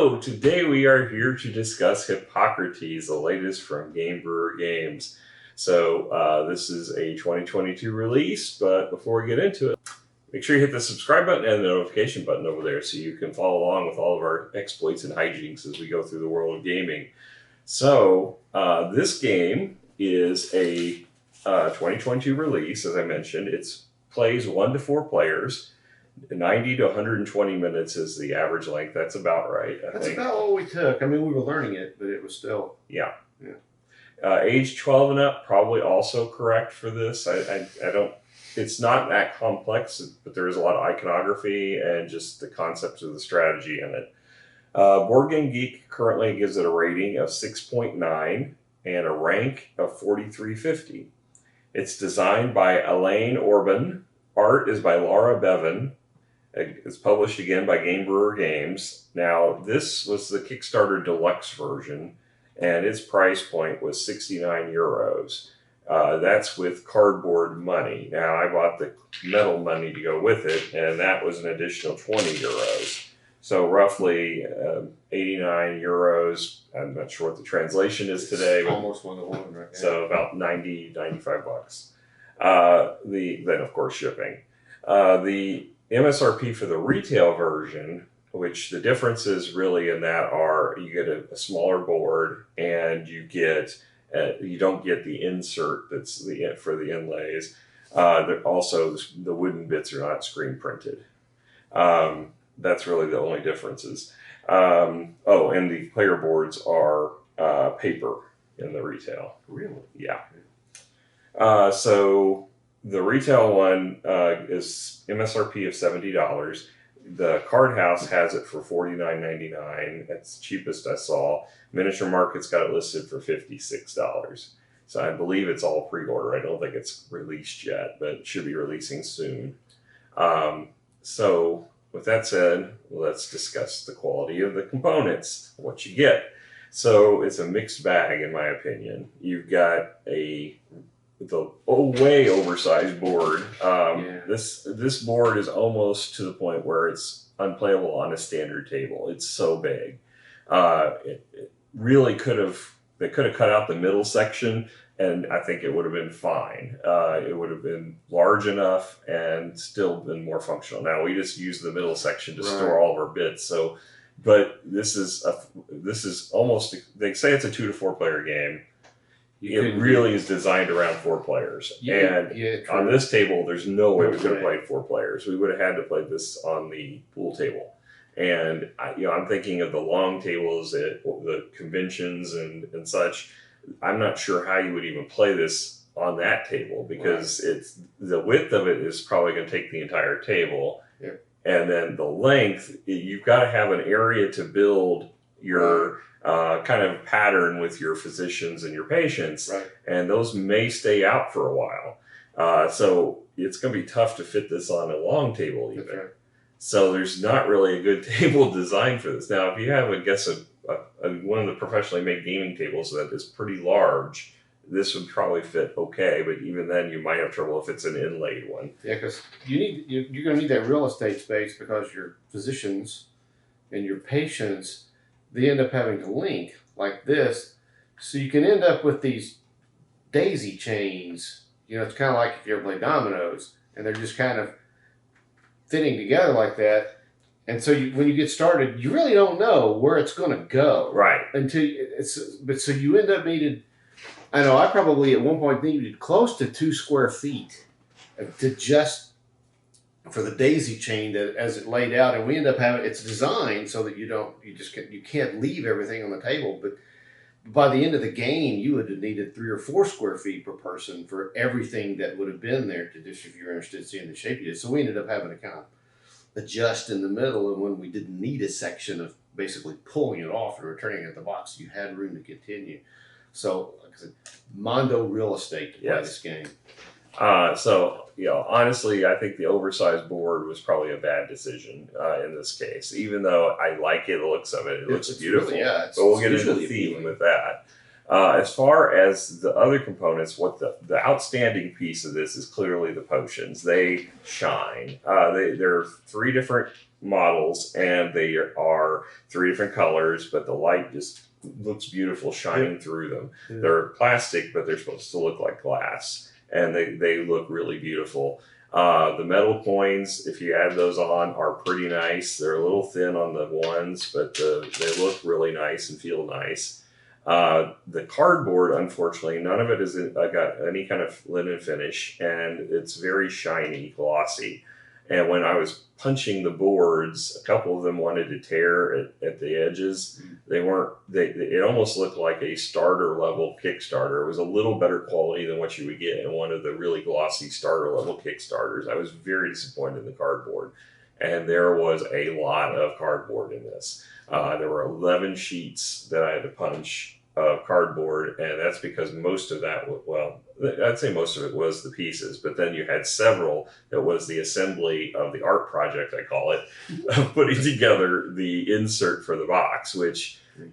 Hello, today we are here to discuss Hippocrates, the latest from Game Brewer Games. This is a 2022 release, but before we get into it, make sure you hit the subscribe button and the notification button over there so you can follow along with all of our exploits and hijinks as we go through the world of gaming. This game is a 2022 release, as I mentioned. It plays 1 to 4 players. 90 to 120 minutes is the average length. That's about right, I think. That's about what we took. I mean, we were learning it, but it was still... Yeah. Age 12 and up, probably also correct for this. I don't... It's not that complex, but there is a lot of iconography and just the concepts of the strategy in it. Board Game Geek currently gives it a rating of 6.9 and a rank of 4350. It's designed by Elaine Orban. Art is by Laura Bevan. It's published again by Game Brewer Games. Now, this was the Kickstarter Deluxe version, and its price point was 69 euros. That's with cardboard money. Now, I bought the metal money to go with it, and that was an additional 20 euros. So roughly 89 euros. I'm not sure what the translation is today. Almost 1 to 1, right? Yeah. So about 90, 95 bucks. Then, of course, shipping. The MSRP for the retail version, which the differences really in that are you get a smaller board and you don't get the insert that's for the inlays. Also, the wooden bits are not screen printed. That's really the only differences. And the player boards are paper in the retail. Really? Yeah. So the retail one is MSRP of $70. The Card House has it for $49.99. That's the cheapest I saw. Miniature Market's got it listed for $56. So I believe it's all pre-order. I don't think it's released yet, but it should be releasing soon. So with that said, let's discuss the quality of the components, what you get. So it's a mixed bag, in my opinion. You've got the way oversized board. This board is almost to the point where it's unplayable on a standard table. It's so big. It really they could have cut out the middle section, and I think it would have been fine. It would have been large enough and still been more functional. Now we just use the middle section to store all of our bits. But this is almost. They say it's a 2 to 4 player game. It really is designed around 4 players. On this table, there's no way we could have played 4 players. We would have had to play this on the pool table. And I'm thinking of the long tables at the conventions and such. I'm not sure how you would even play this on that table because the width of it is probably going to take the entire table. Yeah. And then the length, you've got to have an area to build your kind of pattern with your physicians and your patients, and those may stay out for a while. So it's going to be tough to fit this on a long table even. Right. So there's not really a good table designed for this. Now, if you have, one of the professionally made gaming tables that is pretty large, this would probably fit okay, but even then you might have trouble if it's an inlaid one. Yeah, because you're going to need that real estate space because your physicians and your patients, they end up having to link like this. So you can end up with these daisy chains. It's kind of like if you ever play dominoes, and they're just kind of fitting together like that. And so when you get started, you really don't know where it's going to go. Right. So you end up needing, I know I probably at one point needed close to 2 square feet to just for the daisy chain that as it laid out, and we end up having it's designed so that you can't leave everything on the table. But by the end of the game, you would have needed 3 or 4 square feet per person for everything that would have been there to just if you're interested in seeing the shape you did. So we ended up having to kind of adjust in the middle, and when we didn't need a section of basically pulling it off and returning it to the box, you had room to continue. So, like I said, Mondo real estate to play this game. Honestly, I think the oversized board was probably a bad decision in this case. Even though I like the looks of it, it looks beautiful. Really, but we'll get into the theme with that. As far as the other components, what the outstanding piece of this is clearly the potions. They shine. There are 3 different models, and they are 3 different colors, but the light just looks beautiful shining through them. Yeah. They're plastic, but they're supposed to look like glass, and they look really beautiful. The metal coins, if you add those on, are pretty nice. They're a little thin on the ones, but they look really nice and feel nice. The cardboard, unfortunately, none of it is got any kind of linen finish, and it's very shiny, glossy. And when I was punching the boards, a couple of them wanted to tear at the edges. They weren't. It almost looked like a starter level Kickstarter. It was a little better quality than what you would get in one of the really glossy starter level Kickstarters. I was very disappointed in the cardboard, and there was a lot of cardboard in this. There were 11 sheets that I had to punch of cardboard, and that's because most of that, I'd say most of it was the pieces, but then you had several that was the assembly of the art project, I call it, of putting together the insert for the box, which, the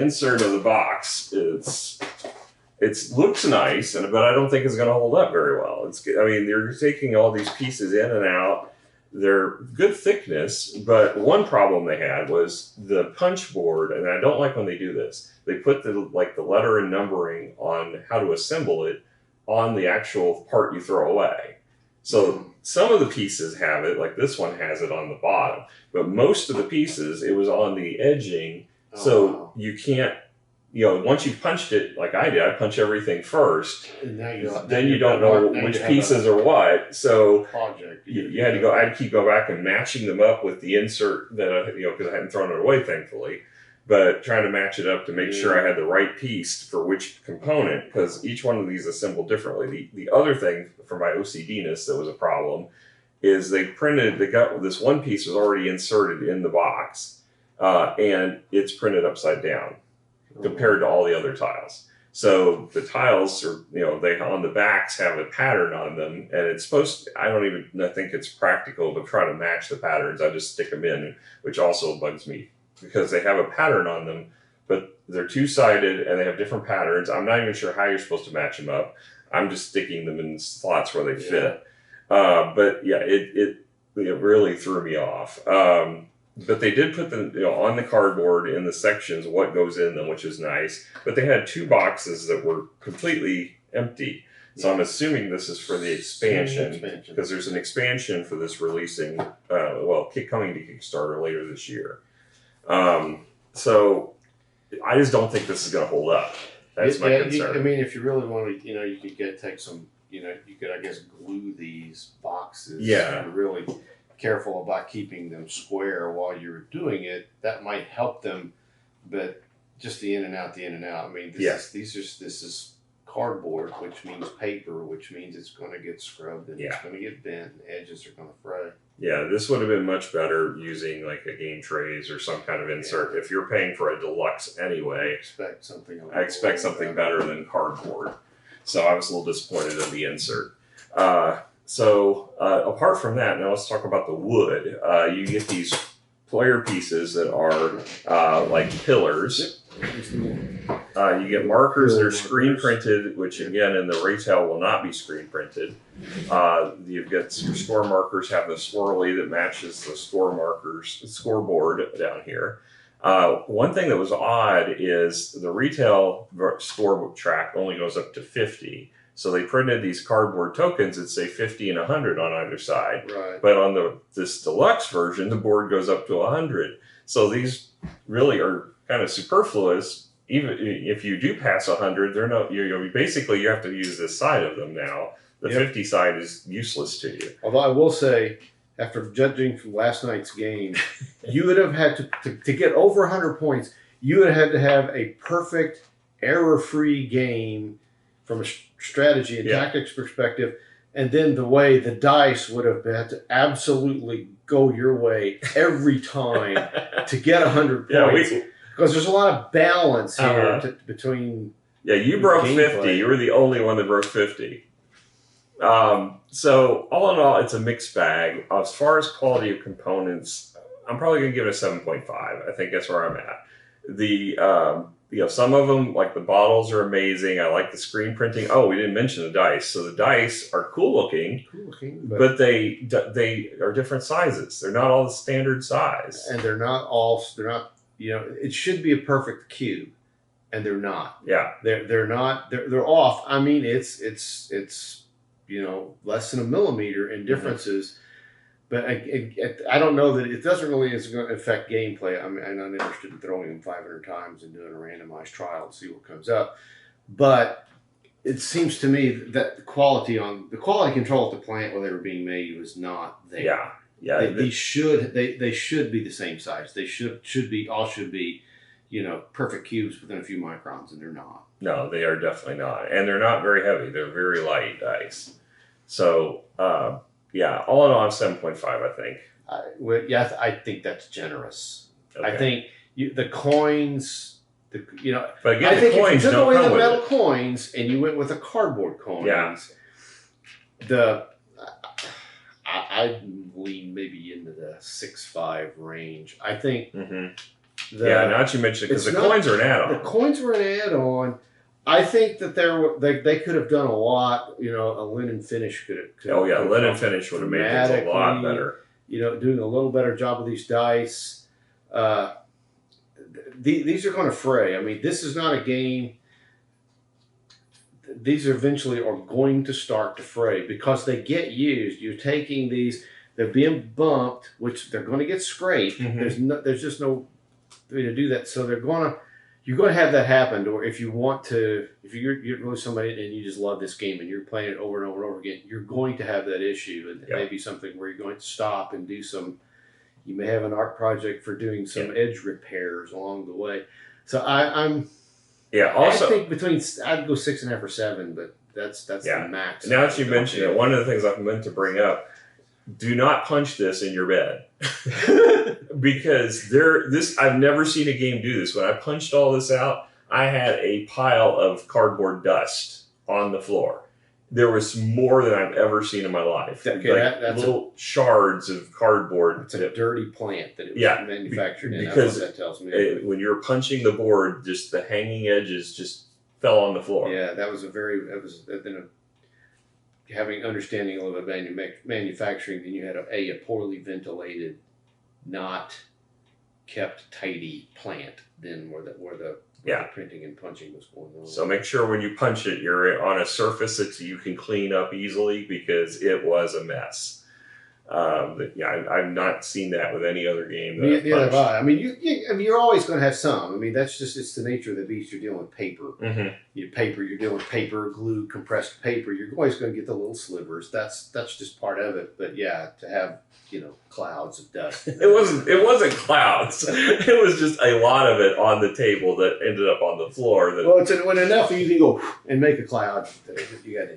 insert of the box, it looks nice, but I don't think it's going to hold up very well. They're taking all these pieces in and out. They're good thickness, but one problem they had was the punch board, and I don't like when they do this. They put the letter and numbering on how to assemble it on the actual part you throw away. So some of the pieces have it, like this one has it on the bottom, but most of the pieces, it was on the edging, so you can't, once you've punched it, like I did, I punch everything first. And then you don't know which pieces are what. So you had to go. I had to keep going back and matching them up with the insert that because I hadn't thrown it away, thankfully. But trying to match it up to make sure I had the right piece for which component, because each one of these assembled differently. The other thing for my OCD-ness that was a problem is they got this one piece was already inserted in the box, and it's printed upside down compared to all the other tiles. So the tiles are, they on the backs have a pattern on them, and it's supposed to, I think it's practical to try to match the patterns. I just stick them in, which also bugs me because they have a pattern on them, but they're two-sided and they have different patterns. I'm not even sure how you're supposed to match them up. I'm just sticking them in slots where they fit. But yeah, it really threw me off. But they did put them on the cardboard in the sections what goes in them, which is nice. But they had 2 boxes that were completely empty. So I'm assuming this is for the expansion, because there's an expansion for this releasing, coming to Kickstarter later this year. So I just don't think this is going to hold up. That's my concern. If you really want to, you could take some, you could, I guess, glue these boxes. Yeah. And really careful about keeping them square while you're doing it. That might help them, but just the in and out. This is cardboard, which means paper, which means it's going to get scrubbed and it's going to get bent, and edges are going to fray. Yeah, this would have been much better using like a game trays or some kind of insert. If you're paying for a deluxe anyway, I expect something better than cardboard. So I was a little disappointed in the insert. Apart from that, now let's talk about the wood. You get these player pieces that are like pillars. You get markers that are screen printed, which again in the retail will not be screen printed. You've got your score markers have the swirly that matches the scoreboard down here. One thing that was odd is the retail scorebook track only goes up to 50. So they printed these cardboard tokens that say 50 and 100 on either side. Right. But on this deluxe version, the board goes up to 100. So these really are kind of superfluous. Even if you do pass 100, they're not. Basically you have to use this side of them now. The 50 side is useless to you. Although I will say, after judging from last night's game, you would have had to get over 100 points. You would have had to have a perfect, error-free game from a strategy and tactics perspective, and then the way the dice would have had to absolutely go your way every time to get 100 points. Because there's a lot of balance here between. Yeah, you broke 50. You were the only one that broke 50. So all in all, it's a mixed bag. As far as quality of components, I'm probably going to give it a 7.5. I think that's where I'm at. some of them, like the bottles, are amazing. I like the screen printing. Oh, we didn't mention the dice. So the dice are cool looking, but they are different sizes. They're not all the standard size, and they're not. It should be a perfect cube, and they're not. Yeah, they're not. They're off. I mean, it's less than a millimeter in differences. Mm-hmm. But I don't know that it doesn't really is going to affect gameplay. I'm not interested in throwing them 500 times and doing a randomized trial to see what comes up. But it seems to me that the quality control at the plant where they were being made was not there. Yeah. They should be the same size. They should be perfect cubes within a few microns, and they're not. No, they are definitely not, and they're not very heavy. They're very light dice. So. Yeah, all in all, I'm 7.5, I think. I think that's generous. Okay. I think the coins, But again, I think coins if you took don't away come the with metal it. coins and you went with the cardboard coins, I lean maybe into the 6.5 range. I think. Mm-hmm. Now that you mentioned it, because the coins are an add-on. The coins were an add-on. I think that they could have done a lot. A linen finish could have. Linen finish would have made things a lot better. Doing a little better job with these dice. These are going to fray. I mean, this is not a game. These eventually are going to start to fray because they get used. You're taking these; they're being bumped, which they're going to get scraped. Mm-hmm. There's just no way to do that. So you're going to have that happen, or if you're really somebody and you just love this game and you're playing it over and over and over again, you're going to have that issue. And it may be something where you're going to stop and do you may have an art project for doing some edge repairs along the way. So I think I'd go 6.5 or 7, but that's the max. Now that you mention it, one of the things I meant to bring up, do not punch this in your bed. Because I've never seen a game do this. When I punched all this out, I had a pile of cardboard dust on the floor. There was more than I've ever seen in my life. That's little shards of cardboard. It's a dirty plant that it was manufactured in. Because that's what that tells me. When you're punching the board, just the hanging edges just fell on the floor. Yeah, having understanding a little bit about manufacturing, then you had a poorly ventilated, not kept tidy plant than where the printing and punching was going on. So make sure when you punch it, you're on a surface that you can clean up easily because it was a mess. I've not seen that with any other game. Neither have I. I mean, you're always going to have some. I mean, it's the nature of the beast. You're dealing with paper. Mm-hmm. You're dealing with paper, glue, compressed paper. You're always going to get the little slivers. That's just part of it. But to have clouds of dust. It wasn't clouds. It was just a lot of it on the table that ended up on the floor. When enough you can go and make a cloud, you got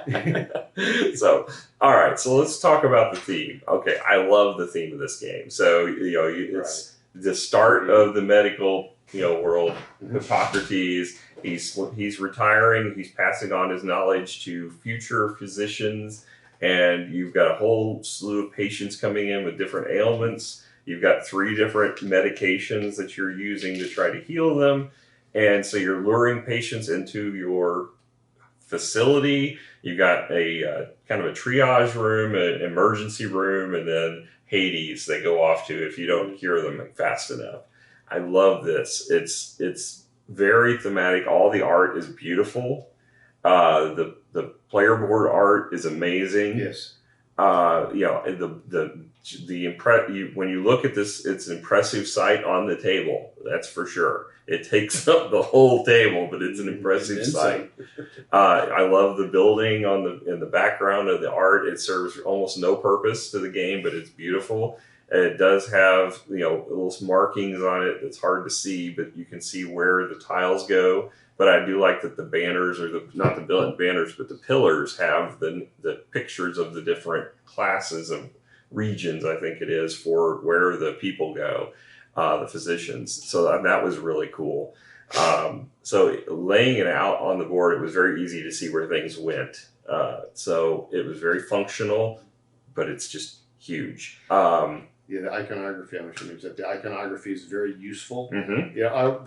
an issue. So, all right. So let's talk about the theme. Okay, I love the theme of this game. So it's the start of the medical world. Hippocrates. He's retiring. He's passing on his knowledge to future physicians. And you've got a whole slew of patients coming in with different ailments. You've got 3 different medications that you're using to try to heal them. And so you're luring patients into your facility. You've got a kind of a triage room, an emergency room, and then Hades they go off to if you don't cure them fast enough. I love this. It's very thematic. All the art is beautiful. The player board art is amazing. Yes. When you look at this, it's an impressive sight on the table. That's for sure. It takes up the whole table, but it's an impressive sight. I love the building in the background of the art. It serves almost no purpose to the game, but it's beautiful. And it does have little markings on it that's hard to see, but you can see where the tiles go. But I do like that the banners, not the banners, but the pillars have the pictures of the different classes of regions, I think it is, for where the people go, the physicians. So that was really cool. So laying it out on the board, it was very easy to see where things went. So it was very functional, but it's just huge. The iconography, I'm sure that the iconography is very useful. Mm-hmm. Yeah,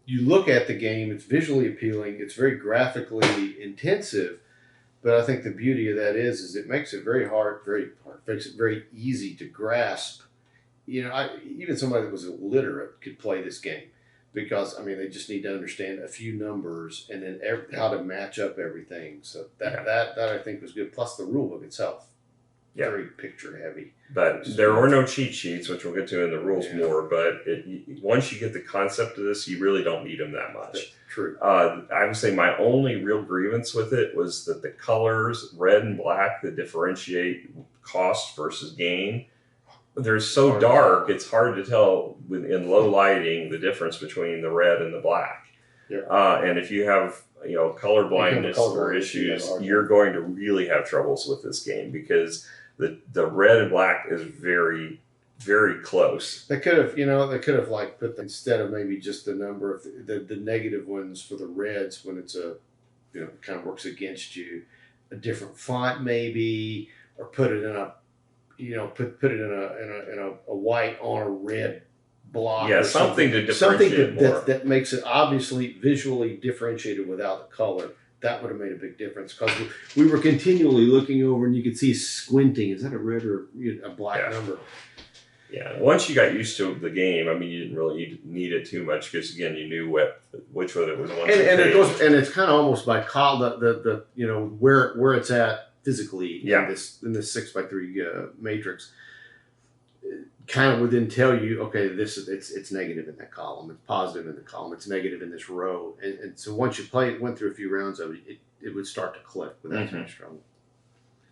you look at the game, it's visually appealing, it's very graphically intensive, but I think the beauty of that is it makes it makes it very easy to grasp. Even somebody that was illiterate could play this game because they just need to understand a few numbers and then how to match up everything. So that I think was good. Plus the rule book itself, very picture heavy. But there were no cheat sheets, which we'll get to in the rules more. But once you get the concept of this, you really don't need them that much. That's true. I would say my only real grievance with it was that the colors, red and black, that differentiate cost versus gain, they're so dark, it's hard to tell in low lighting the difference between the red and the black. Yeah. And if you have color blindness or issues, you're going to really have troubles with this game because the red and black is very, very close. They could have like put instead of maybe just the number of the negative ones for the reds when it's kind of works against you, a different font maybe, or put it in a put it in a white on a red block. Yeah, something to differentiate more. That makes it obviously visually differentiated without the color. That would have made a big difference because we were continually looking over and you could see squinting. Is that a red or a black number? Yeah. Once you got used to the game, you didn't really need it too much because again, you knew which one it was. And it's kind of almost by where it's at physically in this 6x3 matrix. Kind of would then tell you, okay, it's negative in that column, it's positive in the column, it's negative in this row, and so once you went through a few rounds of it, it would start to click without too much trouble.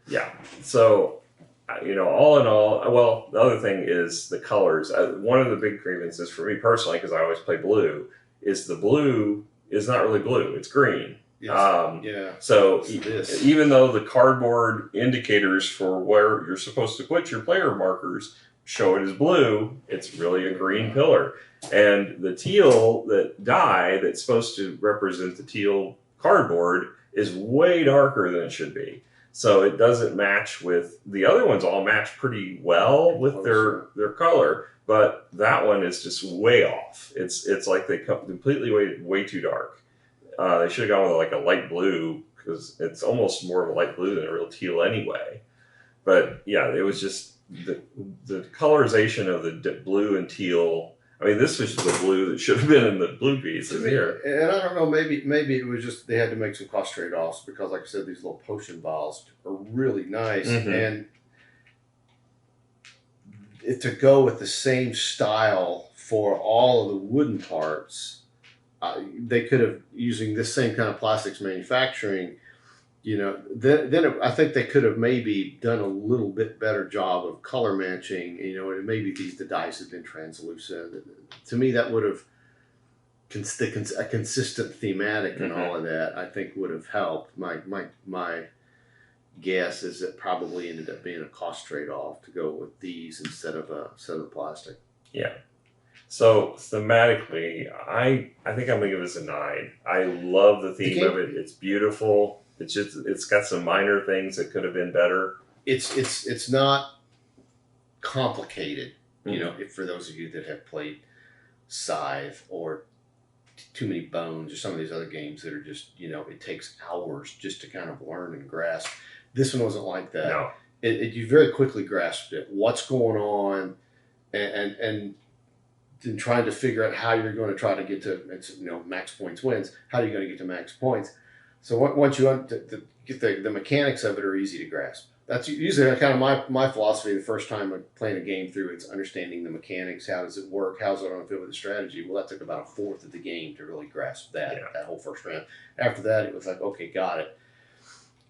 Yeah. So, all in all, well, the other thing is the colors. One of the big grievances for me personally, because I always play blue, is the blue is not really blue; it's green. Yes. So even though the cardboard indicators for where you're supposed to put your player markers show it as blue, it's really a green pillar. And the teal die that's supposed to represent the teal cardboard is way darker than it should be. So it doesn't match with the other ones. All match pretty well with their color, but that one is just way off. It's like they come completely way too dark. They should have gone with like a light blue because it's almost more of a light blue than a real teal anyway. But yeah, it was just the colorization of the blue and teal. This was the blue that should have been in the blue piece in here. And I don't know, maybe it was just they had to make some cost trade-offs because, like I said, these little potion vials are really nice. And to go with the same style for all of the wooden parts, they could have, using this same kind of plastics manufacturing, I think they could have maybe done a little bit better job of color matching, and maybe the dice have been translucent. To me, that would have, a consistent thematic and all of that, I think would have helped. My guess is it probably ended up being a cost trade-off to go with these instead of the plastic. Yeah. So thematically, I think I'm going to give this a 9. I love the theme of it. It's beautiful. It's got some minor things that could have been better. It's not complicated, for those of you that have played Scythe or Too Many Bones or some of these other games that are just, it takes hours just to kind of learn and grasp. This one wasn't like that. No. You very quickly grasped it. What's going on, and then trying to figure out how you're going to try to get to max points wins. How are you going to get to max points? So once you get the mechanics of it are easy to grasp. That's usually kind of my philosophy. The first time I'm playing a game through, it's understanding the mechanics. How does it work? How's it going to fit with the strategy? Well, that took about a fourth of the game to really grasp that whole first round. After that, it was like, okay, got it.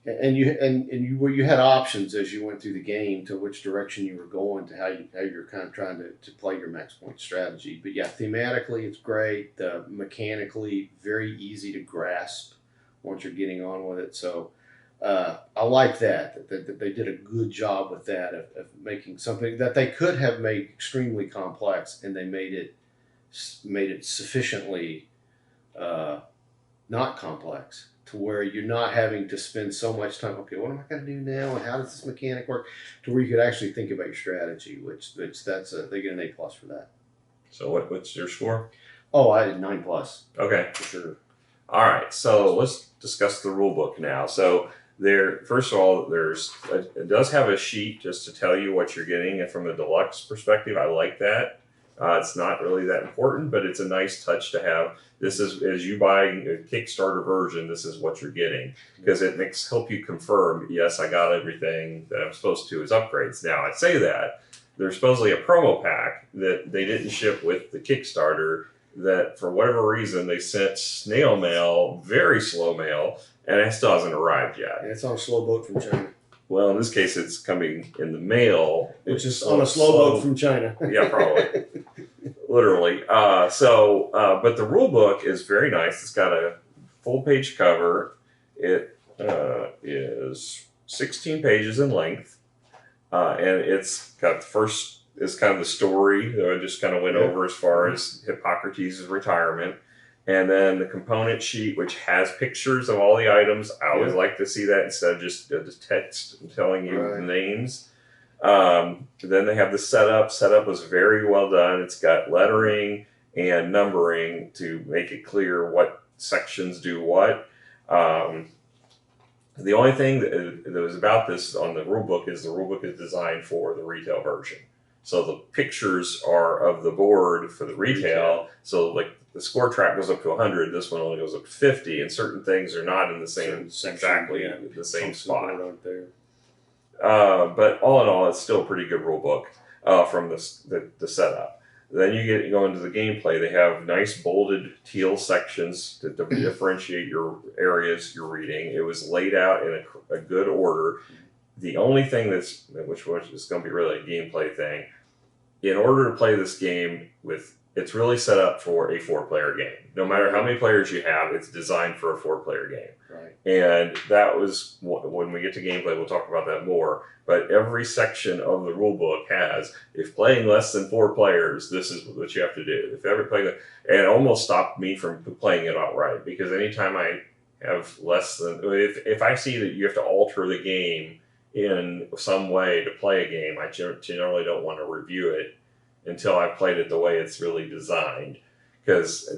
And you had options as you went through the game to which direction you were going, to how you're kind of trying to play your max point strategy. But yeah, thematically it's great. Mechanically very easy to grasp once you're getting on with it. So I like that they did a good job with that of making something that they could have made extremely complex, and they made it sufficiently not complex to where you're not having to spend so much time. Okay, what am I going to do now, and how does this mechanic work? To where you could actually think about your strategy, which they get an A+ for that. So what's your score? Oh, I did 9+. Okay. For sure. All right, so let's discuss the rule book now. So first of all, it does have a sheet just to tell you what you're getting, and from a deluxe perspective, I like that. It's not really that important, but it's a nice touch to have. This is, as you buy a Kickstarter version, this is what you're getting, because it help you confirm, yes, I got everything that I'm supposed to as upgrades. Now, I say that there's supposedly a promo pack that they didn't ship with the Kickstarter, that for whatever reason they sent snail mail, very slow mail, and it still hasn't arrived yet. And it's on a slow boat from China. Well, in this case, it's coming in the mail, which is on a slow boat from China. Yeah, probably, literally. But the rule book is very nice. It's got a full page cover. It is 16 pages in length, and it's got the first. Is kind of the story that I just kind of went over as far as Hippocrates' retirement. And then the component sheet, which has pictures of all the items. I always like to see that instead of just text telling you the names. Then they have the setup. Setup was very well done. It's got lettering and numbering to make it clear what sections do what. The only thing that was about this on the rulebook is the rulebook is designed for the retail version. So the pictures are of the board for the retail. So like the score track goes up to 100. This one only goes up to 50, and certain things are not in the same exactly the same spot. There. But all in all, it's still a pretty good rule book from the setup. Then you go into the gameplay. They have nice bolded teal sections to differentiate your areas you're reading. It was laid out in a good order. The only thing which is going to be really a gameplay thing, in order to play this game it's really set up for a 4-player game. No matter how many players you have, it's designed for a 4-player game. Right. And that was, when we get to gameplay, we'll talk about that more. But every section of the rule book has, if playing less than 4 players, this is what you have to do. If ever playing, and it almost stopped me from playing it outright, because anytime I have less than, if I see that you have to alter the game in some way to play a game, I generally don't want to review it until I've played it the way it's really designed, because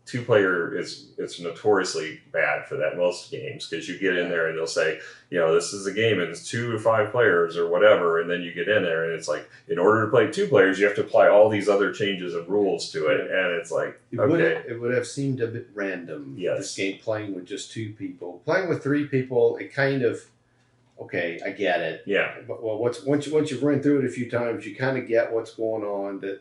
2-player it's notoriously bad for that most games, because you get in there and they'll say, this is a game and it's 2 to 5 players or whatever, and then you get in there and it's like, in order to play 2 players you have to apply all these other changes and rules to it, and it's like, it would have seemed a bit random. Yes. This game playing with just 2 people, playing with 3 people, it kind of. Okay, I get it. Yeah. But once you've run through it a few times, you kind of get what's going on. That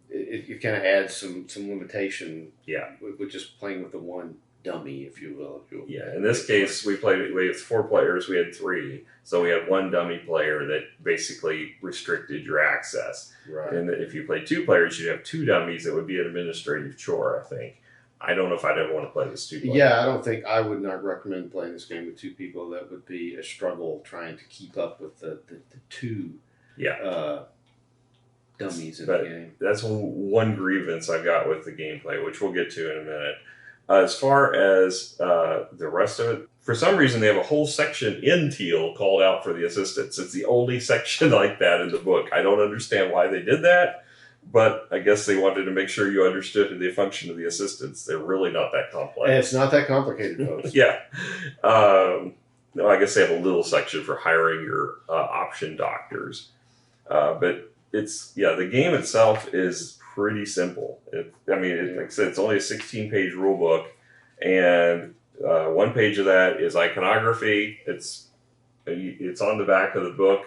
it kind of adds some limitation. Yeah. With just playing with the one dummy, if you will. Yeah. In this case, we had 4 players. We had 3, so we had 1 dummy player that basically restricted your access. Right. And if you played 2 players, you'd have 2 dummies. That would be an administrative chore, I think. I don't know if I'd ever want to play this 2 player. Yeah, I would not recommend playing this game with 2 people. That would be a struggle trying to keep up with the 2 dummies in the game. That's one grievance I got with the gameplay, which we'll get to in a minute. As far as the rest of it, for some reason they have a whole section in teal called out for the assistants. It's the only section like that in the book. I don't understand why they did that. But I guess they wanted to make sure you understood the function of the assistants. They're really not that complex. And it's not that complicated, folks. Yeah. No, I guess they have a little section for hiring your option doctors. But the game itself is pretty simple. Like I said, it's only a 16-page rule book, and 1 page of that is iconography. It's on the back of the book.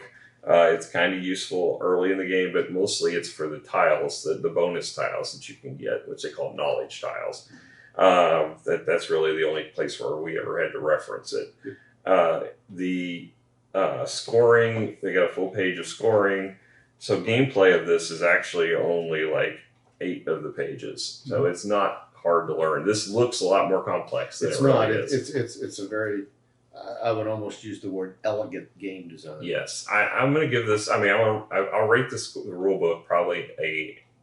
It's kind of useful early in the game, but mostly it's for the tiles, the bonus tiles that you can get, which they call knowledge tiles. That's really the only place where we ever had to reference it. The scoring, they got a full page of scoring. So gameplay of this is actually only like 8 of the pages. So it's not hard to learn. This looks a lot more complex than it really is. It's a very... I would almost use the word elegant game design. Yes, I'm going to give this. I'll rate this rule book probably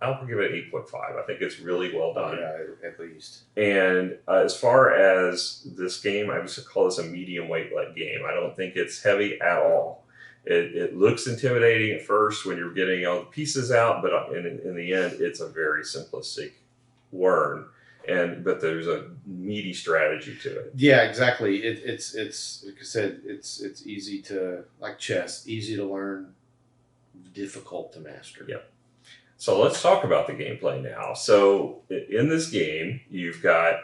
I'll give it 8.5. I think it's really well done. Yeah, at least. And as far as this game, I would call this a medium weight game. I don't think it's heavy at all. It looks intimidating at first when you're getting all the pieces out, but in the end, it's a very simplistic learn. But there's a meaty strategy to it. Yeah, exactly. It's like I said, it's easy to, like chess, easy to learn, difficult to master. Yep. So let's talk about the gameplay now. So in this game, you've got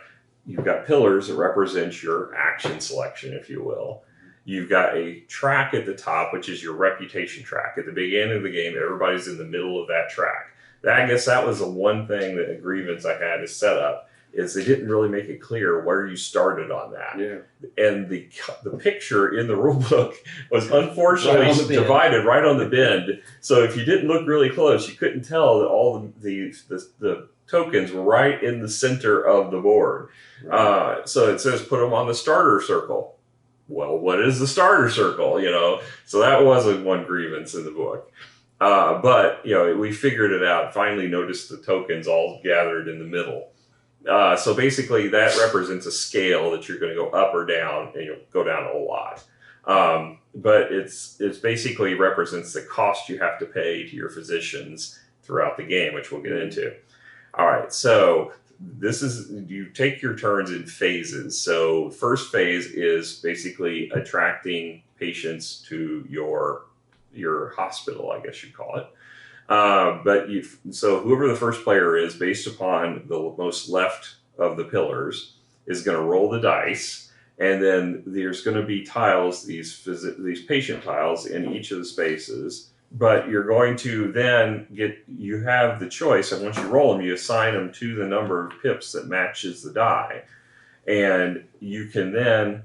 pillars that represent your action selection, if you will. You've got a track at the top, which is your reputation track. At the beginning of the game, everybody's in the middle of that track. I guess that was the one thing, that a grievance I had to set up, is they didn't really make it clear where you started on that. Yeah. And the picture in the rule book was unfortunately divided right on the bend. So if you didn't look really close, you couldn't tell that all the tokens were right in the center of the board. Right. So it says put them on the starter circle. Well, what is the starter circle? So that wasn't one grievance in the book. But we figured it out. Finally noticed the tokens all gathered in the middle. So basically that represents a scale that you're going to go up or down, and you'll go down a lot. But it's basically represents the cost you have to pay to your physicians throughout the game, which we'll get into. All right, so you take your turns in phases. So first phase is basically attracting patients to your hospital, I guess you'd call it. So whoever the first player is, based upon the most left of the pillars, is going to roll the dice, and then there's going to be tiles, these patient tiles in each of the spaces. But you're going to then you have the choice, and once you roll them, you assign them to the number of pips that matches the die. And you can then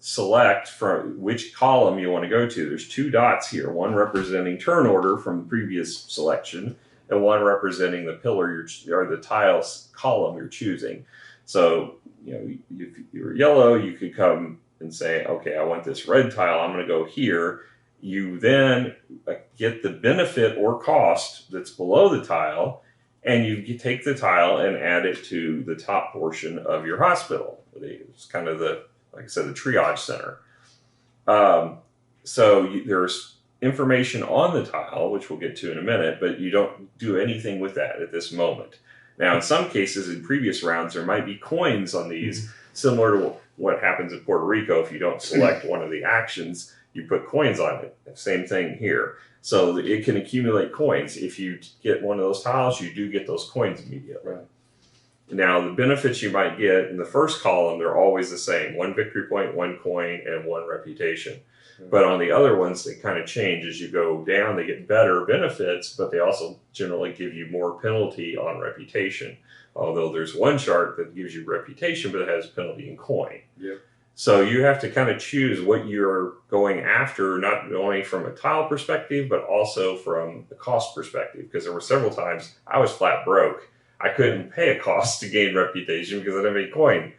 select from which column you want to go to. There's 2 dots here, one representing turn order from the previous selection, and one representing the pillar or the tiles column you're choosing. So, if you're yellow, you could come and say, okay, I want this red tile, I'm going to go here. You then get the benefit or cost that's below the tile, and you take the tile and add it to the top portion of your hospital. It's kind of like I said, the triage center. There's information on the tile, which we'll get to in a minute, but you don't do anything with that at this moment. Now, in some cases, in previous rounds, there might be coins on these, similar to what happens in Puerto Rico. If you don't select one of the actions, you put coins on it. Same thing here. So it can accumulate coins. If you get one of those tiles, you do get those coins immediately. Right. Now, the benefits you might get in the first column, they're always the same. 1 victory point, 1 coin, and 1 reputation. But on the other ones, they kind of change. As you go down, they get better benefits, but they also generally give you more penalty on reputation. Although there's one chart that gives you reputation, but it has penalty in coin. Yep. So you have to kind of choose what you're going after, not only from a tile perspective, but also from the cost perspective. Because there were several times I was flat broke. I couldn't pay a cost to gain reputation because I didn't have any coin.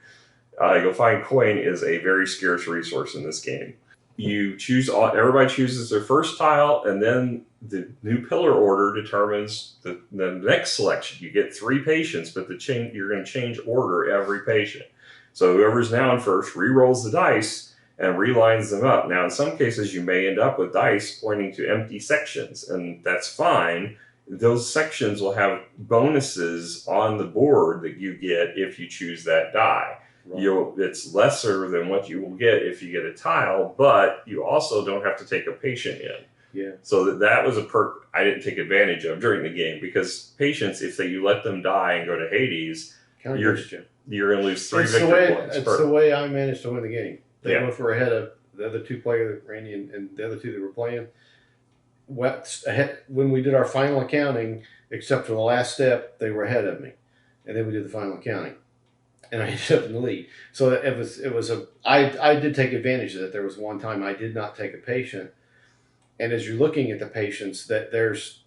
You'll find coin is a very scarce resource in this game. Everybody chooses their first tile, and then the new pillar order determines the next selection. You get 3 patients, but you're going to change order every patient. So whoever's now in first re-rolls the dice and relines them up. Now, in some cases, you may end up with dice pointing to empty sections, and that's fine. Those sections will have bonuses on the board that you get if you choose that die. Right. It's lesser than what you will get if you get a tile, but you also don't have to take a patient in. Yeah. So that was a perk I didn't take advantage of during the game, because patients, if you let them die and go to Hades, you're going to lose 3 victory points. It's the way I managed to win the game. They both were ahead of the other 2 players, Randy and the other 2 that were playing. When we did our final accounting, except for the last step, they were ahead of me, and then we did the final accounting, and I ended up in the lead. So I did take advantage of that. There was one time I did not take a patient, and as you're looking at the patients, that there's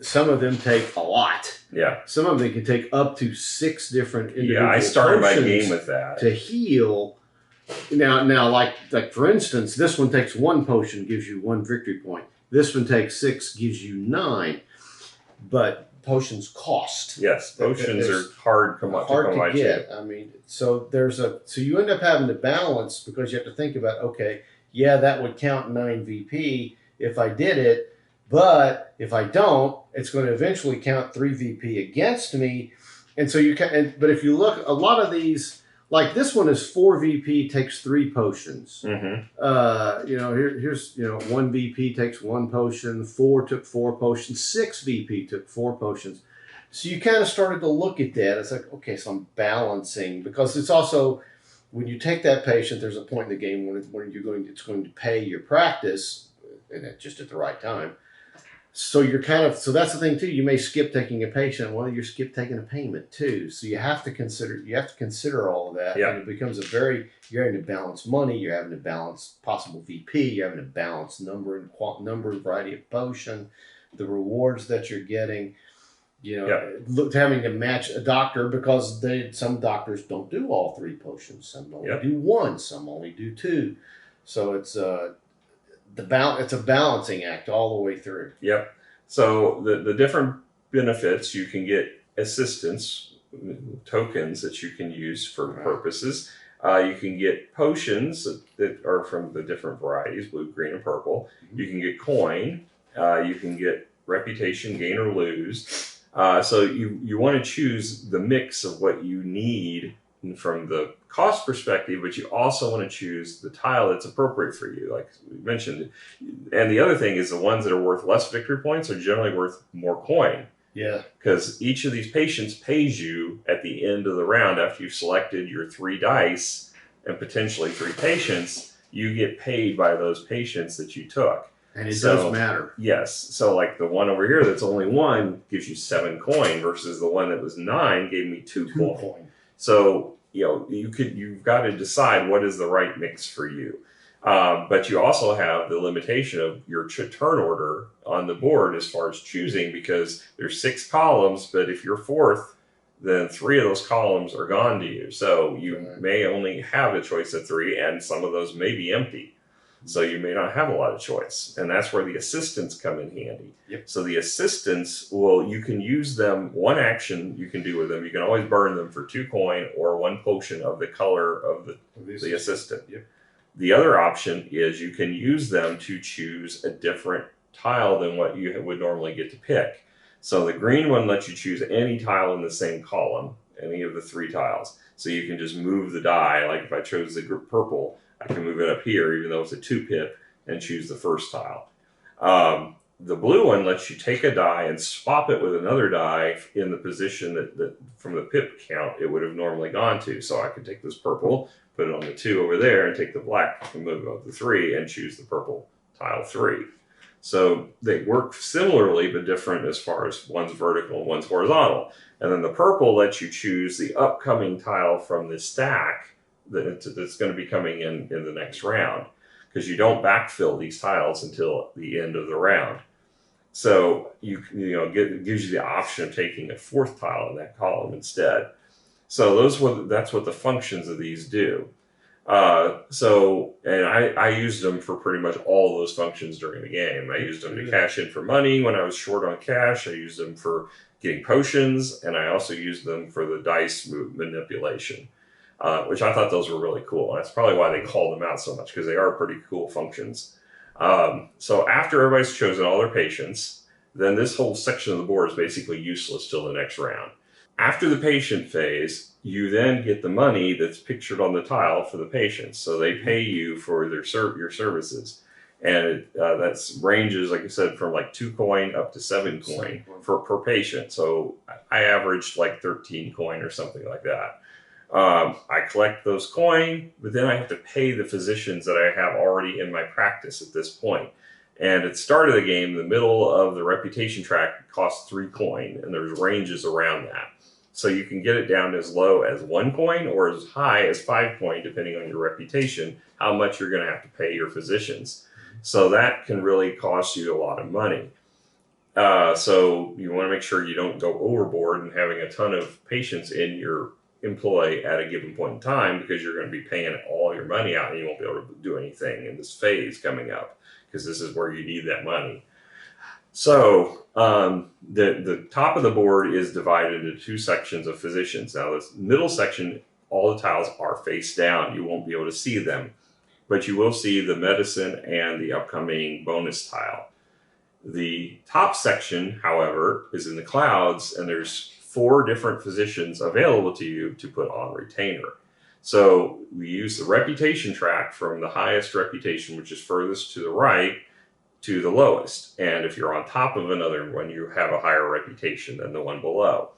some of them take a lot. Yeah. Some of them can take up to 6 different individual I started my game with that to heal. Now, like for instance, this one takes 1 potion, gives you 1 victory point. This one takes 6, gives you 9. But potions cost. Yes, potions are hard to get. I mean, so you end up having to balance, because you have to think about, okay, yeah, that would count 9 VP if I did it. But if I don't, it's going to eventually count 3 VP against me. And so you can, but if you look, a lot of these, like this one is 4 VP takes 3 potions. Here's 1 VP takes 1 potion, 4 took 4 potions, 6 VP took 4 potions. So you kind of started to look at that. It's like, okay, so I'm balancing, because it's also, when you take that patient, there's a point in the game when it's going to pay your practice, and just at the right time. So so that's the thing too. You may skip taking a patient. Well, you skip taking a payment too. So you have to consider all of that. Yeah. And it becomes you're having to balance money. You're having to balance possible VP. You're having to balance number and variety of potion, the rewards that you're getting. Having to match a doctor, because some doctors don't do all 3 potions. Some only do 1. Some only do 2. So it's it's a balancing act all the way through. Yep. So the different benefits, you can get assistance tokens that you can use for purposes. You can get potions that are from the different varieties, blue, green, and purple. Mm-hmm. You can get coin. You can get reputation, gain or lose. So you want to choose the mix of what you need from the cost perspective, but you also want to choose the tile that's appropriate for you, like we mentioned. And the other thing is the ones that are worth less victory points are generally worth more coin. Yeah. Because each of these patients pays you at the end of the round after you've selected your 3 dice and potentially 3 patients. You get paid by those patients that you took. And it does matter. Yes. So like the one over here that's only 1 gives you 7 coin versus the one that was 9 gave me 2 coin. So, you've got to decide what is the right mix for you. But you also have the limitation of your turn order on the board as far as choosing, because there's 6 columns, but if you're 4th, then 3 of those columns are gone to you. So you may only have a choice of 3, and some of those may be empty. So you may not have a lot of choice. And that's where the assistants come in handy. Yep. So the assistants, you can use them, 1 action you can do with them. You can always burn them for 2 coin or 1 potion of the color of the assistant. Yep. The other option is you can use them to choose a different tile than what you would normally get to pick. So the green one lets you choose any tile in the same column, any of the 3 tiles. So you can just move the die. Like if I chose the purple, I can move it up here, even though it's a 2-pip, and choose the first tile. The blue one lets you take a die and swap it with another die in the position that from the pip count it would have normally gone to. So I could take this purple, put it on the 2 over there, and take the black and move it up to 3 and choose the purple tile 3. So they work similarly but different as far as one's vertical and one's horizontal. And then the purple lets you choose the upcoming tile from the stack that's going to be coming in the next round, because you don't backfill these tiles until the end of the round. So it gives you the option of taking a 4th tile in that column instead. So that's what the functions of these do. And I used them for pretty much all those functions during the game. I used them to cash in for money when I was short on cash. I used them for getting potions, and I also used them for the dice manipulation. Which I thought those were really cool. And that's probably why they called them out so much, because they are pretty cool functions. So after everybody's chosen all their patients, then this whole section of the board is basically useless till the next round. After the patient phase, you then get the money that's pictured on the tile for the patients. So they pay you for your services. And that's ranges, like I said, from like 2 coin up to 7 coin per patient. So I averaged like 13 coin or something like that. I collect those coin, but then I have to pay the physicians that I have already in my practice at this point. And at the start of the game, the middle of the reputation track costs 3 coin, and there's ranges around that. So you can get it down as low as 1 coin or as high as 5 coin, depending on your reputation, how much you're going to have to pay your physicians. So that can really cost you a lot of money. So you want to make sure you don't go overboard and having a ton of patients in your employ at a given point in time, because you're going to be paying all your money out and you won't be able to do anything in this phase coming up, because this is where you need that money. So the top of the board is divided into 2 sections of physicians. Now this middle section, all the tiles are face down. You won't be able to see them. but you will see the medicine and the upcoming bonus tile. The top section, however, is in the clouds, and there's 4 different physicians available to you to put on retainer. So we use the reputation track from the highest reputation, which is furthest to the right, to the lowest. And if you're on top of another one, you have a higher reputation than the one below.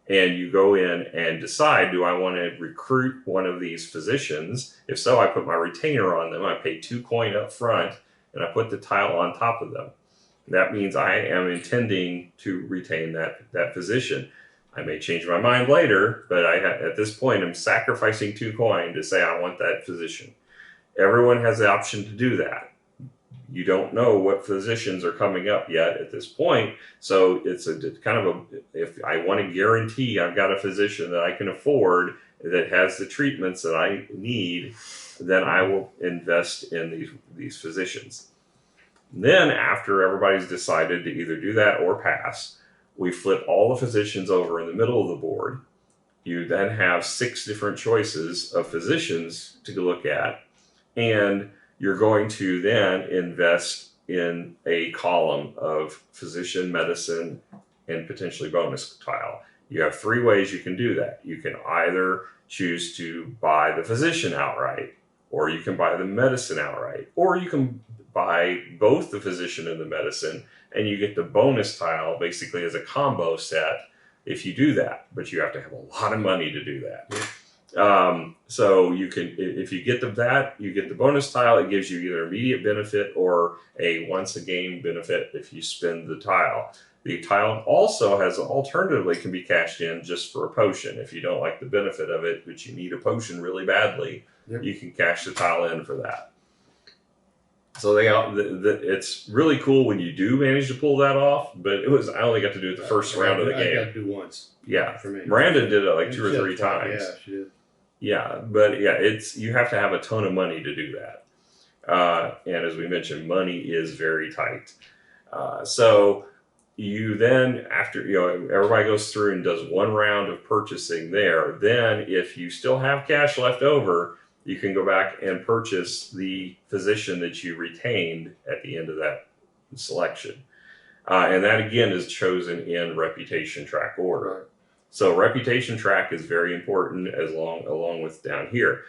And you go in and decide, do I want to recruit one of these physicians? If so, I put my retainer on them. I pay 2 coin up front, and I put the tile on top of them. That means I am intending to retain that physician. I may change my mind later, but at this point, I'm sacrificing 2 coin to say I want that physician. Everyone has the option to do that. You don't know what physicians are coming up yet at this point, so it's if I want to guarantee I've got a physician that I can afford that has the treatments that I need, then I will invest in these physicians. Then, after everybody's decided to either do that or pass, we flip all the physicians over in the middle of the board. You then have 6 different choices of physicians to look at, and you're going to then invest in a column of physician, medicine, and potentially bonus tile. You have 3 ways you can do that. You can either choose to buy the physician outright, or you can buy the medicine outright, or you can buy both the physician and the medicine, and you get the bonus tile basically as a combo set if you do that. But you have to have a lot of money to do that. So you can, if you get you get the bonus tile. It gives you either immediate benefit or a once a game benefit if you spend the tile. The tile also has alternatively can be cashed in just for a potion. If you don't like the benefit of it, but you need a potion really badly, you can cash the tile in for that. So it's really cool when you do manage to pull that off, but I only got to do it the first round of the game. I got to do once. Yeah. For me. Miranda did it like 2 or 3 times. Yeah, she did. Yeah, but yeah, you have to have a ton of money to do that. And as we mentioned, money is very tight. So you then, after, everybody goes through and does 1 round of purchasing there. Then if you still have cash left over, you can go back and purchase the physician that you retained at the end of that selection. And that, again, is chosen in reputation track order. Right. So reputation track is very important along with down here.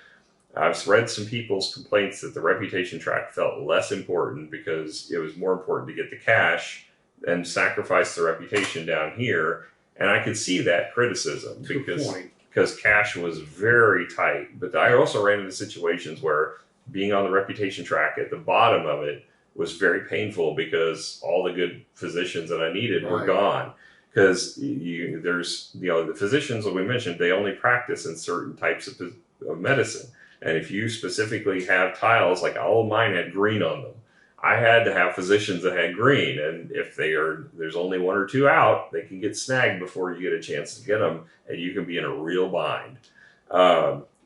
I've read some people's complaints that the reputation track felt less important because it was more important to get the cash and sacrifice the reputation down here. And I could see that criticism because cash was very tight. But I also ran into situations where being on the reputation track at the bottom of it was very painful because all the good physicians that I needed were gone. Because there's the physicians that we mentioned, they only practice in certain types of medicine. And if you specifically have tiles, like all of mine had green on them, I had to have physicians that had green. And if there's only 1 or 2 out, they can get snagged before you get a chance to get them, and you can be in a real bind.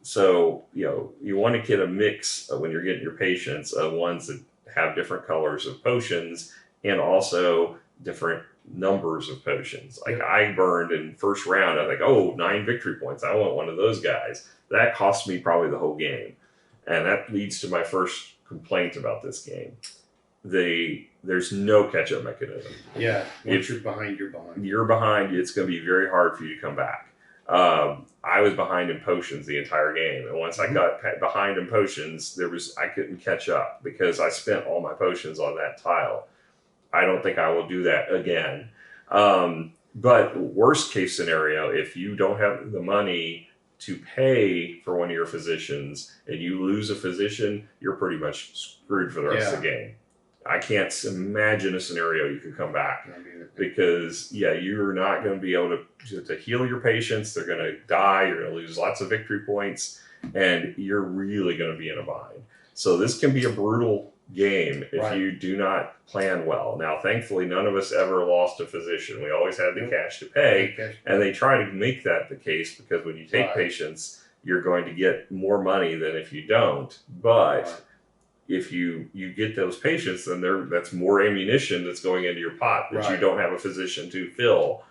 So you want to get a mix when you're getting your patients of ones that have different colors of potions and also different numbers of potions. Like I burned in first round, I think, 9 victory points. I want one of those guys. That cost me probably the whole game. And that leads to my first complaint about this game. There's no catch-up mechanism. Yeah, once you're behind, you're behind. You're behind, it's going to be very hard for you to come back. I was behind in potions the entire game. And once I got behind in potions, I couldn't catch up because I spent all my potions on that tile. I don't think I will do that again. But worst case scenario, if you don't have the money to pay for one of your physicians and you lose a physician, you're pretty much screwed for the rest of the game. I can't imagine a scenario you could come back because you're not going to be able to heal your patients. They're going to die. You're going to lose lots of victory points, and you're really going to be in a bind. So this can be a brutal game if you do not plan well. Now, thankfully, none of us ever lost a physician. We always had the cash to pay, and they try to make that the case because when you take patients, you're going to get more money than if you don't. But if you get those patients, then that's more ammunition that's going into your pot that you don't have a physician to fill.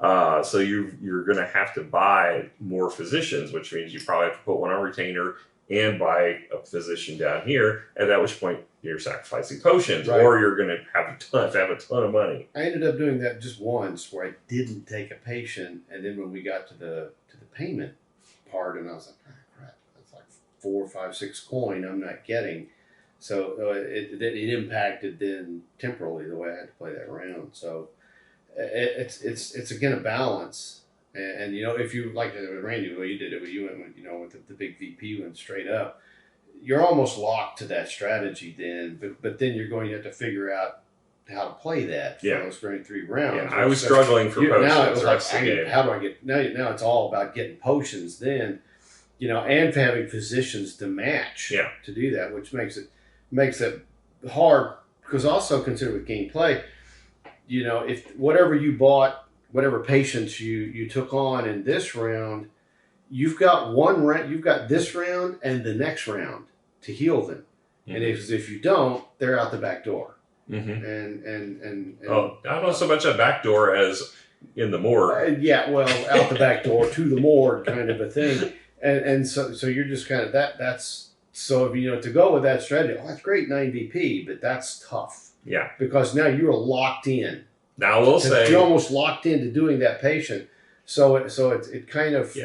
So you're going to have to buy more physicians, which means you probably have to put one on retainer and buy a physician down here, at which point you're sacrificing potions, Right. or you're going to have a ton of money. I ended up doing that just once, where I didn't take a patient, and then when we got to the payment part, and I was like, oh, crap, that's like 4, 5, 6 coin I'm not getting. So it impacted then temporally the way I had to play that round. So it's again a balance. And you know, if you like Randy, the way you did it, you went with, you know, with the big VP went straight up, you're almost locked to that strategy then. But then you're going to have to figure out how to play that for those very 3 rounds. Yeah, I was struggling for potions. Now it was the like, rest of the game. how do I get now it's all about getting potions then, you know, and having physicians to match to do that, which makes it hard, because also consider with gameplay, you know, if whatever you bought, whatever patients you took on in this round, you've got one round, you've got this round and the next round to heal them. Mm-hmm. And if you don't, they're out the back door. Mm-hmm. And oh, not so much a back door as in the morgue. Yeah, well, out the back door to the morgue kind of a thing. And so you're just kind of that's so if you know to go with that strategy, oh, that's great, 9 VP, but that's tough. Yeah. Because now you're locked in. Now we'll say you're almost locked into doing that patient. So it kind of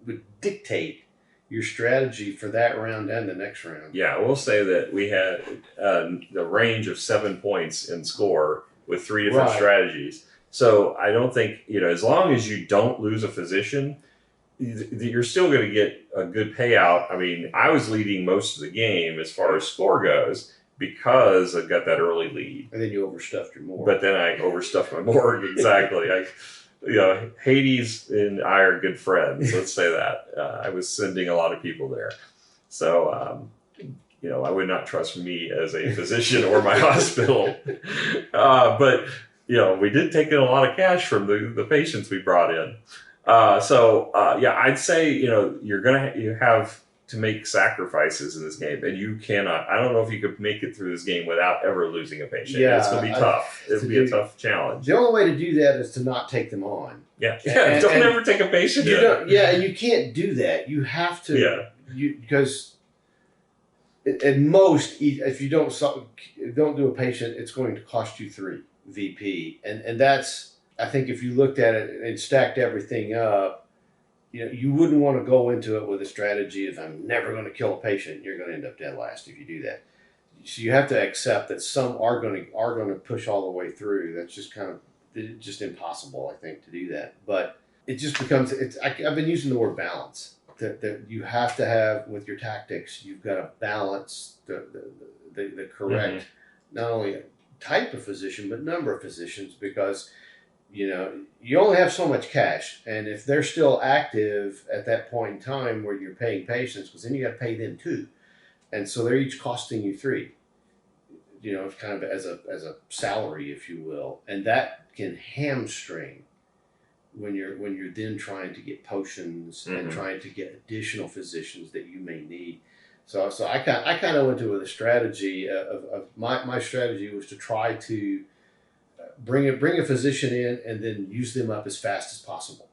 would dictate your strategy for that round and the next round. Yeah, we'll say that we had the range of 7 points in score with 3 different strategies. So I don't think, you know, as long as you don't lose a physician, you're still going to get a good payout. I mean, I was leading most of the game as far as score goes because I got that early lead. And then you overstuffed your morgue. But then I overstuffed my morgue, exactly. You know, Hades and I are good friends. Let's say that. I was sending a lot of people there. So, you know, I would not trust me as a physician or my hospital. But, you know, we did take in a lot of cash from the patients we brought in. Yeah, I'd say, you know, you have to make sacrifices in this game, and you cannot. I don't know if you could make it through this game without ever losing a patient. Yeah, it's going to be tough. It'll be a tough challenge. The only way to do that is to not take them on. Yeah, don't ever take a patient in. And you can't do that. You have to. Because at most, if you don't do a patient, it's going to cost you 3 VP, and that's. I think if you looked at it and stacked everything up, you know, you wouldn't want to go into it with a strategy of I'm never going to kill a patient. You're going to end up dead last if you do that. So you have to accept that some are going to push all the way through. That's just kind of just impossible, I think, to do that. But it just becomes I've been using the word balance. That you have to have with your tactics. You've got to balance the correct not only type of physician but number of physicians, because you know, you only have so much cash, and if they're still active at that point in time where you're paying patients, because then you got to pay them too, and so they're each costing you 3. You know, kind of as a salary, if you will, and that can hamstring when you're then trying to get potions and trying to get additional physicians that you may need. So I kind of went to with a strategy of my strategy was to try to bring a physician in and then use them up as fast as possible,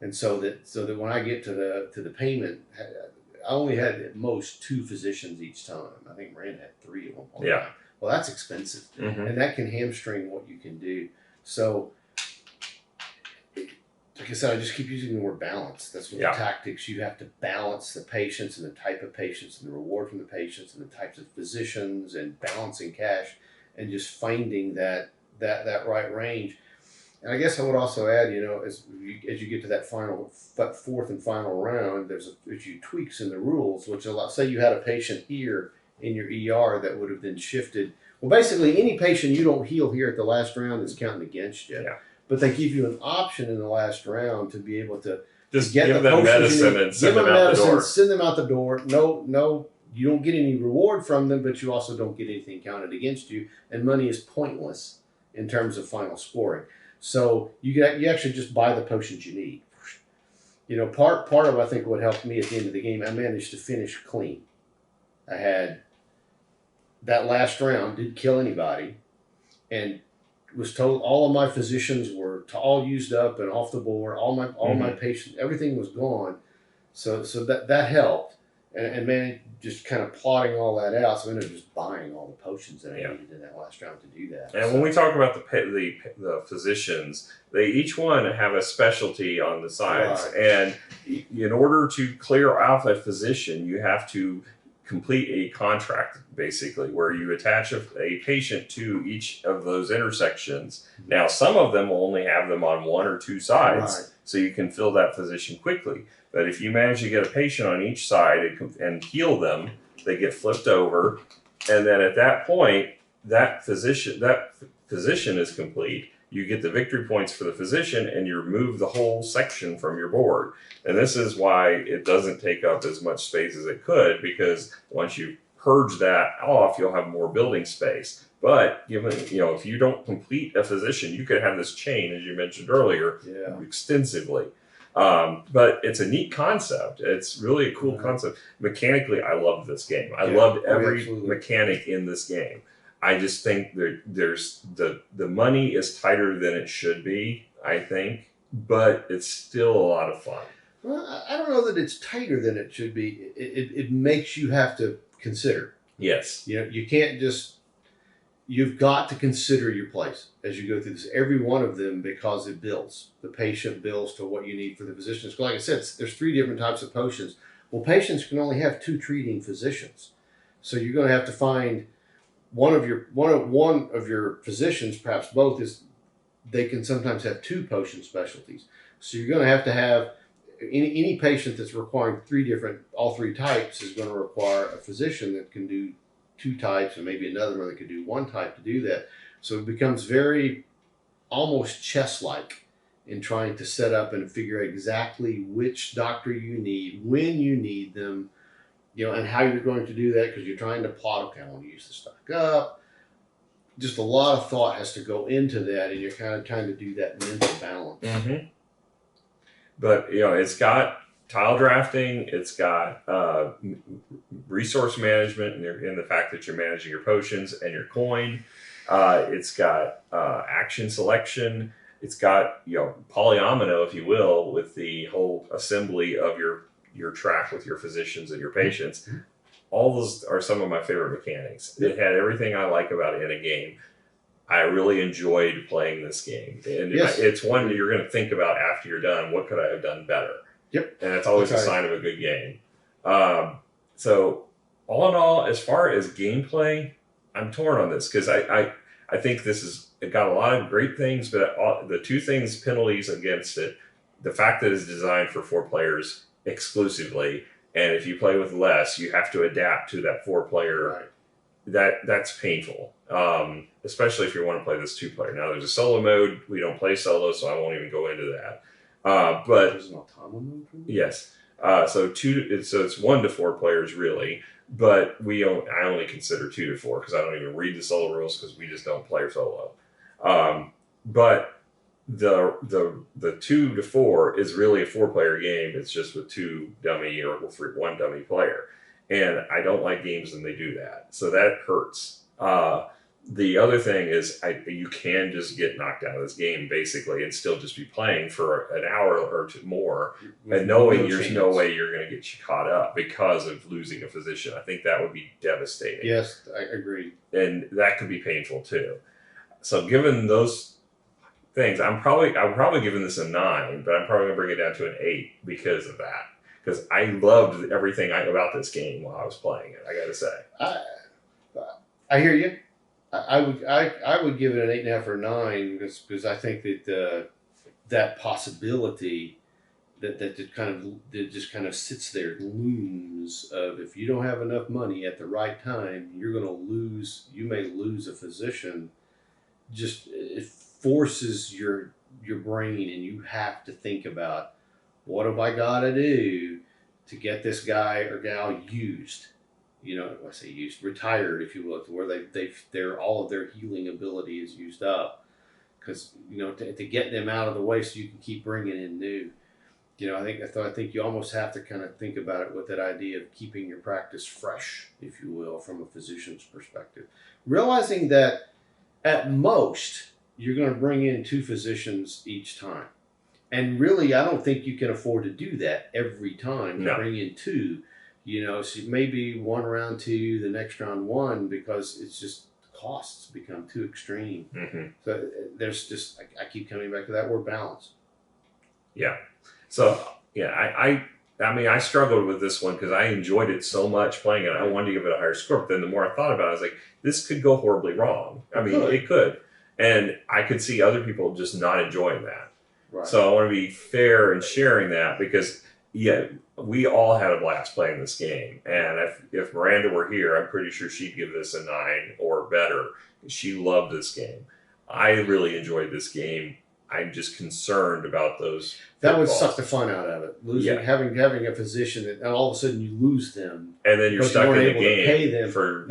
and so that when I get to the payment, I only had at most 2 physicians each time. I think Rand had 3 at one point. Yeah. Well, that's expensive, and that can hamstring what you can do. So, like I said, I just keep using the word balance. That's what the tactics. You have to balance the patients and the type of patients and the reward from the patients and the types of physicians and balancing cash and just finding that right range. And I guess I would also add, you know, as you get to that fourth and final round, there's a few tweaks in the rules, which allow, say you had a patient here in your ER that would have then shifted. Well, basically, any patient you don't heal here at the last round is counting against you. Yeah. But they give you an option in the last round to be able to just get give them medicine and send them out the door. Send them out the door. No, you don't get any reward from them, but you also don't get anything counted against you, and money is pointless in terms of final scoring. So you actually just buy the potions you need. You know, part of I think what helped me at the end of the game, I managed to finish clean. I had that last round, didn't kill anybody, and was told all of my physicians were all used up and off the board. All my patients, everything was gone. So that helped. and man, just kind of plotting all that out. So I ended up just buying all the potions that I needed in that last round to do that. And when we talk about the physicians, they each one have a specialty on the sides, and in order to clear out a physician, you have to complete a contract, basically, where you attach a patient to each of those intersections. Now, some of them will only have them on one or two sides, so you can fill that physician quickly. But if you manage to get a patient on each side and heal them, they get flipped over, and then at that point, that physician is complete. You get the victory points for the physician, and you remove the whole section from your board. And this is why it doesn't take up as much space as it could, because once you purge that off, you'll have more building space. But given, if you don't complete a physician, you could have this chain, as you mentioned earlier, extensively. But it's a neat concept. It's really a cool concept. Mechanically, I loved this game. I loved every mechanic in this game. I just think there's the money is tighter than it should be, I think, but it's still a lot of fun. Well, I don't know that it's tighter than it should be. It makes you have to consider. Yes. You can't just, you've got to consider your place as you go through this. Every one of them, because it builds. The patient builds to what you need for the physicians. Like I said, there's 3 different types of potions. Well, patients can only have 2 treating physicians. So you're going to have to find one of your physicians, perhaps both, they can sometimes have 2 potion specialties. So you're going to have any patient that's requiring all 3 types is going to require a physician that can do 2 types, and maybe another one that could do 1 type to do that. So it becomes very almost chess-like in trying to set up and figure out exactly which doctor you need, when you need them, and how you're going to do that, because you're trying to plot, okay, I want to use the stock up. Just a lot of thought has to go into that, and you're kind of trying to do that mental balance. Mm-hmm. But, it's got tile drafting, it's got resource management in the fact that you're managing your potions and your coin. It's got action selection. It's got, polyomino, if you will, with the whole assembly of your track with your physicians and your patients. All those are some of my favorite mechanics. It had everything I like about it in a game. I really enjoyed playing this game. And it's one that you're going to think about after you're done. What could I have done better? Yep. And it's always a sign of a good game. So all in all, as far as gameplay, I'm torn on this, because I think it got a lot of great things, but the 2 things, penalties against it, the fact that it's designed for 4 players exclusively, and if you play with less, you have to adapt to that 4-player. That's painful, especially if you want to play this 2-player. Now, there's a solo mode. We don't play solo, so I won't even go into that. But there's an automa mode for me? Yes. So it's 1 to 4 players really, but I only consider 2 to 4 because I don't even read the solo rules, because we just don't play solo. But the 2 to 4 is really a 4-player game. It's just with 2 dummy or 1 dummy player. And I don't like games when they do that. So that hurts. The other thing is you can just get knocked out of this game, basically, and still just be playing for an hour or 2 more, and knowing there's no way you're going to get you caught up because of losing a physician. I think that would be devastating. Yes, I agree. And that could be painful, too. So given those things, I'm probably giving this a 9, but I'm probably going to bring it down to an 8 because of that. Because I loved everything about this game while I was playing it, I got to say. I hear you. I would give it an 8.5 or 9 because I think that that possibility that just kind of sits there, looms of, if you don't have enough money at the right time, you're going to lose. You may lose a physician. Just it forces your brain, and you have to think about, what have I got to do to get this guy or gal used? I say used, retired, if you will, to where they're all of their healing ability is used up, because to get them out of the way so you can keep bringing in new. I think you almost have to kind of think about it with that idea of keeping your practice fresh, if you will, from a physician's perspective, realizing that at most you're going to bring in 2 physicians each time, and really I don't think you can afford to do that every time to bring in 2. So maybe one round two, the next round one, because it's just costs become too extreme. Mm-hmm. So there's just I keep coming back to that word balance. Yeah. So yeah, I mean, I struggled with this one because I enjoyed it so much playing it. I wanted to give it a higher score, but then the more I thought about it, I was like, this could go horribly wrong. I mean, it could. And I could see other people just not enjoying that. Right. So I want to be fair in sharing that because, yeah, we all had a blast playing this game. And if Miranda were here, I'm pretty sure she'd give this a 9 or better. She loved this game. I really enjoyed this game. I'm just concerned about those. That would suck the fun out of it. Having a physician that, and all of a sudden you lose them, and then you're stuck in the game to pay them for.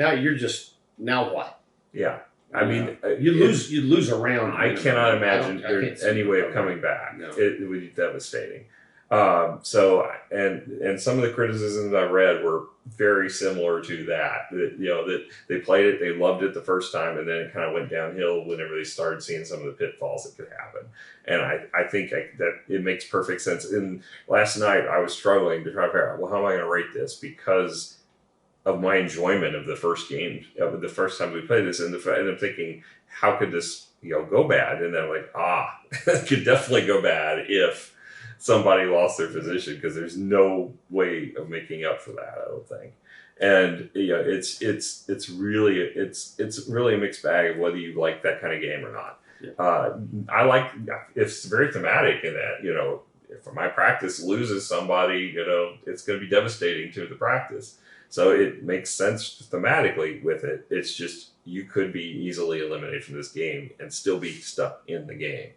Now what? Yeah, I mean, you'd lose a round. I cannot imagine there's any way of coming back. No. It would be devastating. So some of the criticisms I read were very similar to that. That they played it, they loved it the first time, and then it kind of went downhill whenever they started seeing some of the pitfalls that could happen. And I think that it makes perfect sense. And last night I was struggling to try to figure out, well, how am I going to rate this because of my enjoyment of the first game, of the first time we played this, and I'm thinking, how could this go bad? And then I'm like, it could definitely go bad if somebody lost their position, because there's no way of making up for that, I don't think. And it's really a mixed bag of whether you like that kind of game or not. Yeah. I like, it's very thematic in that, if my practice loses somebody, it's going to be devastating to the practice. So it makes sense thematically with it. It's just, you could be easily eliminated from this game and still be stuck in the game.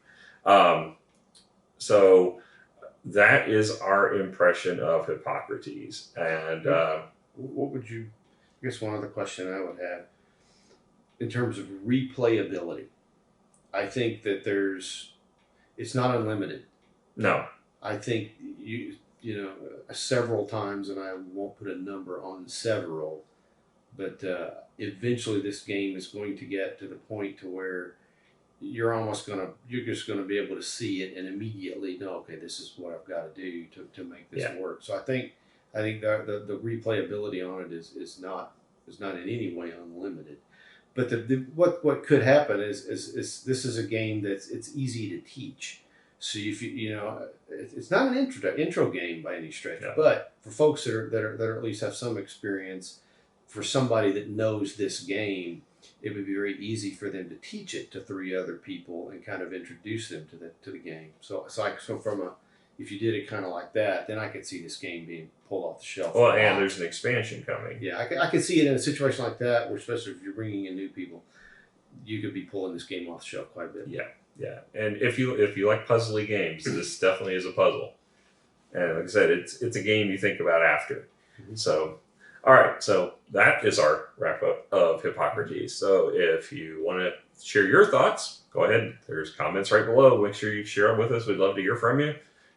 So that is our impression of Hippocrates. And what would you, I guess one other question I would have, in terms of replayability, I think that it's not unlimited. No. I think several times, and I won't put a number on several, but eventually this game is going to get to the point to where you're just gonna be able to see it and immediately know, okay, this is what I've got to do to make this work. So I think the replayability on it is not in any way unlimited. But what could happen is this is a game it's easy to teach. So if it's not an intro game by any stretch, but for folks that are at least have some experience, for somebody that knows this game, it would be very easy for them to teach it to 3 other people and kind of introduce them to the game. So if you did it kind of like that, then I could see this game being pulled off the shelf. Well, and there's an expansion coming. Yeah, I could see it in a situation like that, where especially if you're bringing in new people, you could be pulling this game off the shelf quite a bit. Yeah, and if you like puzzly games, this definitely is a puzzle. And like I said, it's a game you think about after. Mm-hmm. So, all right, so that is our wrap up of Hippocrates. So if you want to share your thoughts, go ahead. There's comments right below. Make sure you share them with us. We'd love to hear from you.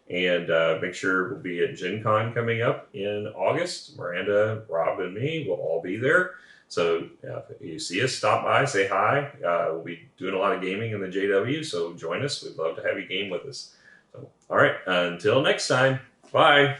And make sure we'll be at Gen Con coming up in August. Miranda, Rob, and me will all be there. So if you see us, stop by, say hi. We'll be doing a lot of gaming in the JW, so join us. We'd love to have you game with us. So, all right, until next time, bye.